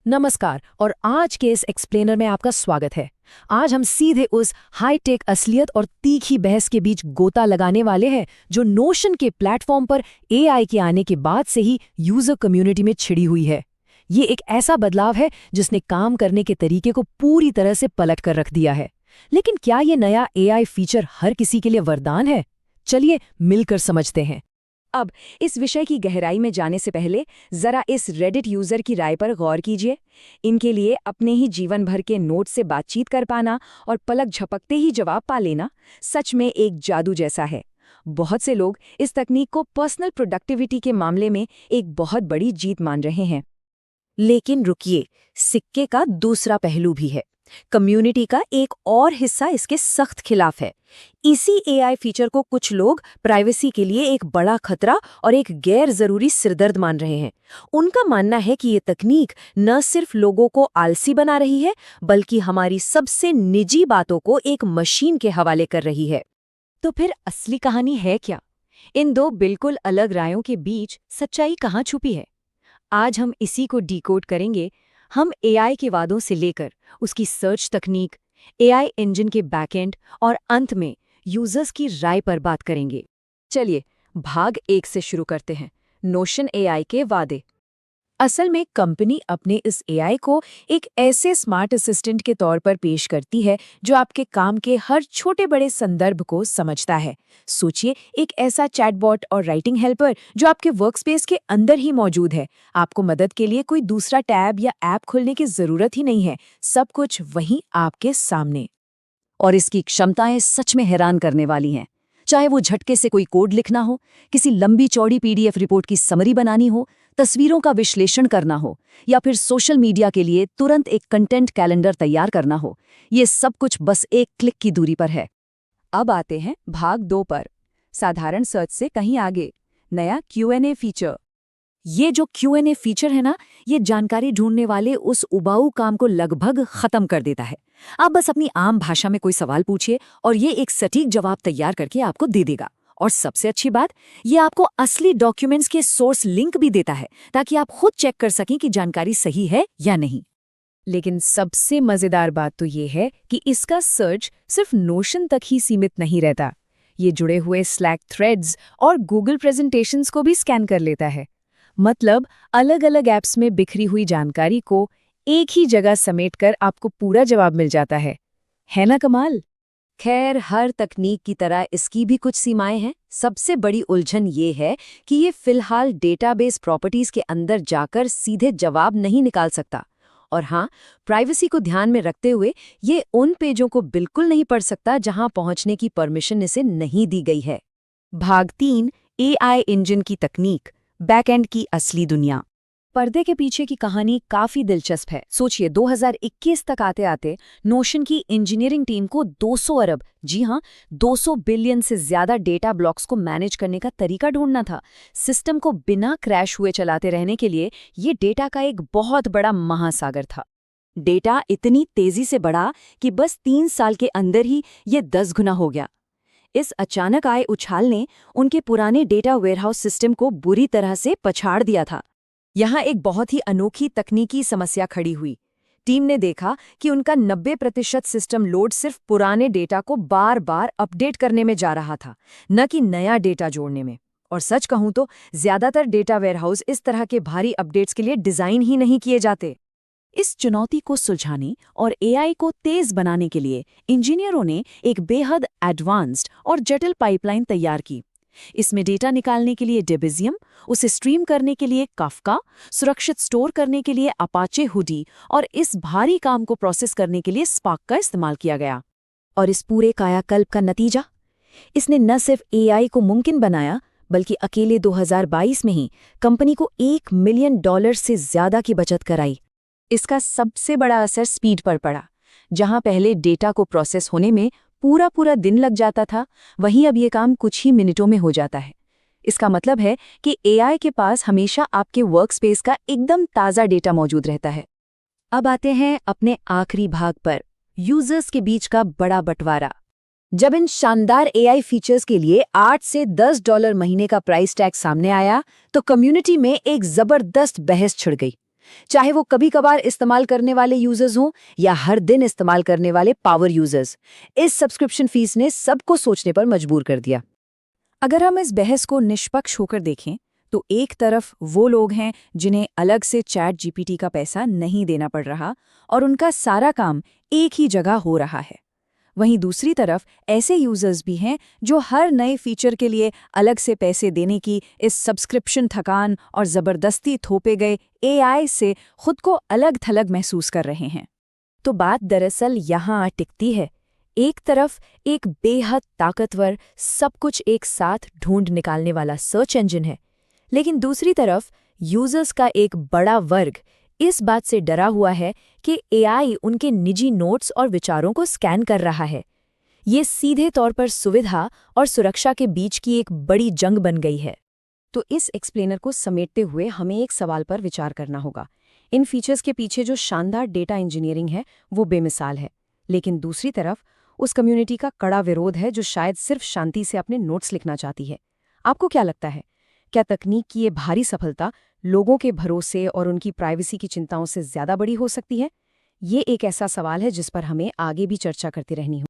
नमस्कार और आज के इस एक्सप्लेनर में आपका स्वागत है। आज हम सीधे उस हाईटेक असलियत और तीखी बहस के बीच गोता लगाने वाले हैं जो नोशन के प्लेटफॉर्म पर एआई के आने के बाद से ही यूजर कम्युनिटी में छिड़ी हुई है। ये एक ऐसा बदलाव है जिसने काम करने के तरीके को पूरी तरह से पलट कर रख दिया है। लेकिन क्या ये नया एआई फीचर हर किसी के लिए वरदान है? चलिए मिलकर समझते हैं। अब इस विषय की गहराई में जाने से पहले जरा इस रेडिट यूजर की राय पर गौर कीजिए। इनके लिए अपने ही जीवन भर के नोट से बातचीत कर पाना और पलक झपकते ही जवाब पा लेना सच में एक जादू जैसा है। बहुत से लोग इस तकनीक को पर्सनल प्रोडक्टिविटी के मामले में एक बहुत बड़ी जीत मान रहे हैं। लेकिन रुकिए, सिक्के का दूसरा पहलू भी है। कम्युनिटी का एक और हिस्सा इसके सख्त खिलाफ है। इसी एआई फीचर को कुछ लोग प्राइवेसी के लिए एक बड़ा खतरा और एक गैर जरूरी सिरदर्द मान रहे हैं। उनका मानना है कि ये तकनीक न सिर्फ लोगों को आलसी बना रही है, बल्कि हमारी सबसे निजी बातों को एक मशीन के हवाले कर रही है। तो फिर असली कहानी है क्या? इन दो बिल्कुल अलग रायों के बीच सच्चाई कहाँ छुपी है? आज हम इसी को डिकोड करेंगे। हम एआई के वादों से लेकर उसकी सर्च तकनीक, एआई इंजन के बैकएंड और अंत में यूजर्स की राय पर बात करेंगे। चलिए भाग 1 से शुरू करते हैं। नोशन एआई के वादे। असल में कंपनी अपने इस एआई को एक ऐसे स्मार्ट असिस्टेंट के तौर पर पेश करती है जो आपके काम के हर छोटे बड़े संदर्भ को समझता है। सोचिए, एक ऐसा चैटबॉट और राइटिंग हेल्पर जो आपके वर्कस्पेस के अंदर ही मौजूद है। आपको मदद के लिए कोई दूसरा टैब या ऐप खोलने की जरूरत ही नहीं है, सब कुछ वहीं आपके सामने। और इसकी क्षमताएं सच में हैरान करने वाली हैं। चाहे वो झटके से कोई कोड लिखना हो, किसी लंबी चौड़ी पीडीएफ रिपोर्ट की समरी बनानी हो, तस्वीरों का विश्लेषण करना हो, या फिर सोशल मीडिया के लिए तुरंत एक कंटेंट कैलेंडर तैयार करना हो, ये सब कुछ बस एक क्लिक की दूरी पर है। अब आते हैं भाग 2 पर। साधारण सर्च से कहीं आगे, नया Q&A फीचर। ये जो Q&A फीचर है ना, ये जानकारी ढूंढने वाले उस उबाऊ काम को लगभग खत्म कर देता है। आप बस अपनी आम भाषा में कोई सवाल पूछिए और ये एक सटीक जवाब तैयार करके आपको दे देगा। और सबसे अच्छी बात, ये आपको असली डॉक्यूमेंट्स के सोर्स लिंक भी देता है ताकि आप खुद चेक कर सकें कि जानकारी सही है या नहीं। लेकिन सबसे मजेदार बात तो ये है कि इसका सर्च सिर्फ नोशन तक ही सीमित नहीं रहता। ये जुड़े हुए स्लैक थ्रेड्स और गूगल प्रेजेंटेशंस को भी स्कैन कर लेता है। मतलब अलग अलग ऐप्स में बिखरी हुई जानकारी को एक ही जगह समेटकर आपको पूरा जवाब मिल जाता है ना कमाल? खैर, हर तकनीक की तरह इसकी भी कुछ सीमाएं हैं। सबसे बड़ी उलझन ये है कि ये फिलहाल डेटाबेस प्रॉपर्टीज के अंदर जाकर सीधे जवाब नहीं निकाल सकता। और हाँ, प्राइवेसी को ध्यान में रखते हुए ये उन पेजों को बिल्कुल नहीं पढ़ सकता जहां पहुंचने की परमिशन इसे नहीं दी गई है। भाग 3, एआई इंजन की तकनीक, बैकएंड की असली दुनिया। पर्दे के पीछे की कहानी काफी दिलचस्प है। सोचिए, 2021 तक आते आते नोशन की इंजीनियरिंग टीम को 200 अरब, जी हाँ 200 बिलियन से ज्यादा डेटा ब्लॉक्स को मैनेज करने का तरीका ढूंढना था। सिस्टम को बिना क्रैश हुए चलाते रहने के लिए ये डेटा का एक बहुत बड़ा महासागर था। डेटा इतनी तेजी से बढ़ा कि बस 3 साल के अंदर ही ये 10 गुना हो गया। इस अचानक आए उछाल ने उनके पुराने डेटा वेयरहाउस सिस्टम को बुरी तरह से पछाड़ दिया था। यहाँ एक बहुत ही अनोखी तकनीकी समस्या खड़ी हुई। टीम ने देखा कि उनका 90% सिस्टम लोड सिर्फ पुराने डेटा को बार बार अपडेट करने में जा रहा था, न कि नया डेटा जोड़ने में। और सच कहूं तो ज्यादातर डेटा वेयरहाउस इस तरह के भारी अपडेट्स के लिए डिजाइन ही नहीं किए जाते। इस चुनौती को सुलझाने और एआई को तेज बनाने के लिए इंजीनियरों ने एक बेहद एडवांस्ड और जटिल पाइपलाइन तैयार की। इसमें डेटा निकालने के लिए डेबिजियम, उसे स्ट्रीम करने के लिए काफका, सुरक्षित स्टोर करने के लिए अपाचे हुडी और इस भारी काम को प्रोसेस करने के लिए स्पार्क का इस्तेमाल किया गया। और इस पूरे कायाकल्प का नतीजा, इसने न सिर्फ एआई को मुमकिन बनाया, बल्कि अकेले 2022 में ही कंपनी को $1 मिलियन से ज्यादा की बचत कराई। इसका सबसे बड़ा असर स्पीड पर पड़ा। जहां पहले डेटा को प्रोसेस होने में पूरा दिन लग जाता था, वहीं अब ये काम कुछ ही मिनटों में हो जाता है। इसका मतलब है कि एआई के पास हमेशा आपके वर्कस्पेस का एकदम ताज़ा डेटा मौजूद रहता है। अब आते हैं अपने आखिरी भाग पर, यूजर्स के बीच का बड़ा बंटवारा। जब इन शानदार एआई फीचर्स के लिए $8 से $10 महीने का प्राइस टैग सामने आया, तो कम्युनिटी में एक जबरदस्त बहस छिड़ गई। चाहे वो कभी कभार इस्तेमाल करने वाले यूजर्स हों या हर दिन इस्तेमाल करने वाले पावर यूजर्स। इस सब्सक्रिप्शन फीस ने सबको सोचने पर मजबूर कर दिया। अगर हम इस बहस को निष्पक्ष होकर देखें तो एक तरफ वो लोग हैं जिन्हें अलग से चैट जीपीटी का पैसा नहीं देना पड़ रहा और उनका सारा काम एक ही जगह हो रहा है। वहीं दूसरी तरफ ऐसे यूजर्स भी हैं जो हर नए फीचर के लिए अलग से पैसे देने की इस सब्सक्रिप्शन थकान और ज़बरदस्ती थोपे गए एआई से खुद को अलग थलग महसूस कर रहे हैं। तो बात दरअसल यहाँ आ टिकती है। एक तरफ एक बेहद ताकतवर, सब कुछ एक साथ ढूंढ निकालने वाला सर्च इंजन है, लेकिन दूसरी तरफ यूजर्स का एक बड़ा वर्ग इस बात से डरा हुआ है कि एआई उनके निजी नोट्स और विचारों को स्कैन कर रहा है। ये सीधे तौर पर सुविधा और सुरक्षा के बीच की एक बड़ी जंग बन गई है। तो इस एक्सप्लेनर को समेटते हुए हमें एक सवाल पर विचार करना होगा। इन फीचर्स के पीछे जो शानदार डेटा इंजीनियरिंग है वो बेमिसाल है, लेकिन दूसरी तरफ उस कम्युनिटी का कड़ा विरोध है जो शायद सिर्फ शांति से अपने नोट्स लिखना चाहती है। आपको क्या लगता है, क्या तकनीक की ये भारी सफलता लोगों के भरोसे और उनकी प्राइवेसी की चिंताओं से ज्यादा बड़ी हो सकती है? ये एक ऐसा सवाल है जिस पर हमें आगे भी चर्चा करती रहनी होगी।